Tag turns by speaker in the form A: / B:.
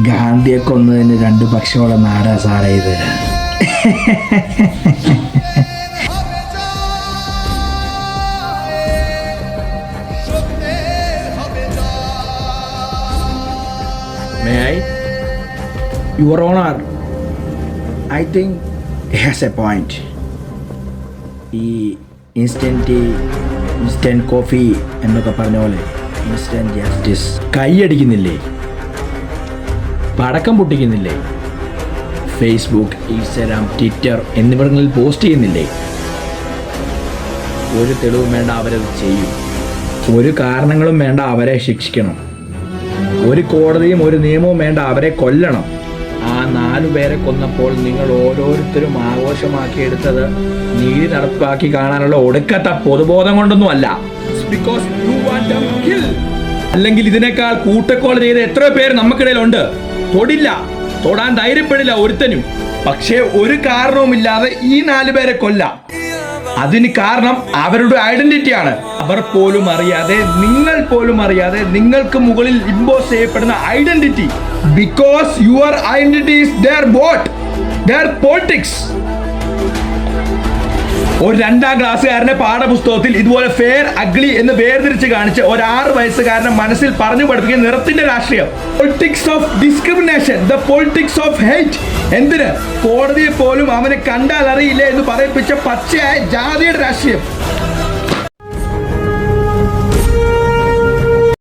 A: ഗാന്ധിയെ കൊന്നതിന് 2 പക്ഷികളുടെ നാടാ സാറേ ഇത്. May I? Your Honor, I think he has a point. ഈ ഇൻസ്റ്റൻറ്റ് കോഫി എന്നൊക്കെ പറഞ്ഞ പോലെ ഇൻസ്റ്റൻറ്റ് ജസ്റ്റിസ് കൈയടിക്കുന്നില്ലേ, പടക്കം പൊട്ടിക്കുന്നില്ലേ, ഫേസ്ബുക്ക്, ഇൻസ്റ്റാഗ്രാം, ട്വിറ്റർ എന്നിവിടങ്ങളിൽ പോസ്റ്റ് ചെയ്യുന്നില്ലേ? ഒരു തെളിവും വേണ്ട, അവരത് ചെയ്യും. ഒരു കാരണങ്ങളും വേണ്ട, അവരെ ശിക്ഷിക്കണം. ഒരു കോടതിയും ഒരു നിയമവും വേണ്ട, അവരെ കൊല്ലണം. ആ 4 പേരെ കൊന്നപ്പോൾ നിങ്ങൾ ഓരോരുത്തരും ആഘോഷമാക്കിയെടുത്തത് നീതി നടപ്പാക്കി കാണാനുള്ള ഒടുക്കത്തെ പൊതുബോധം കൊണ്ടൊന്നുമല്ല. അല്ലെങ്കിൽ ഇതിനേക്കാൾ കൂട്ടക്കോള ചെയ്ത എത്ര പേര് നമുക്കിടയിലുണ്ട്. തൊടാൻ ധൈര്യപ്പെടില്ല ഒരുത്തനും. പക്ഷേ ഒരു കാരണവുമില്ലാതെ ഈ 4 പേരെ കൊല്ലാം. അതിന് കാരണം അവരുടെ ഐഡന്റിറ്റിയാണ്. അവർ പോലും അറിയാതെ, നിങ്ങൾ പോലും അറിയാതെ നിങ്ങൾക്ക് മുകളിൽ ഇമ്പോസ് ചെയ്യപ്പെടുന്ന identity. Because your identity is their what? Their politics. ഒരു 2ാം ക്ലാസ്സുകാരനെ പാഠപുസ്തകത്തിൽ ഇതുപോലെ ഫെയർ അഗ്ലി എന്ന് വേർതിരിച്ച് കാണിച്ച് ഒരു 6 വയസ്സുകാരനെ മനസ്സിൽ പറഞ്ഞു പഠിപ്പിക്കുന്ന നിറത്തിന്റെ രാഷ്ട്രീയം. Politics of discrimination, the politics of hate. എന്തിന്? കോടതിയെ പോലും അവനെ കണ്ടാൽ അറിയില്ല എന്ന് പറയിപ്പിച്ച പച്ചയായ ജാതിയുടെ രാഷ്ട്രീയം.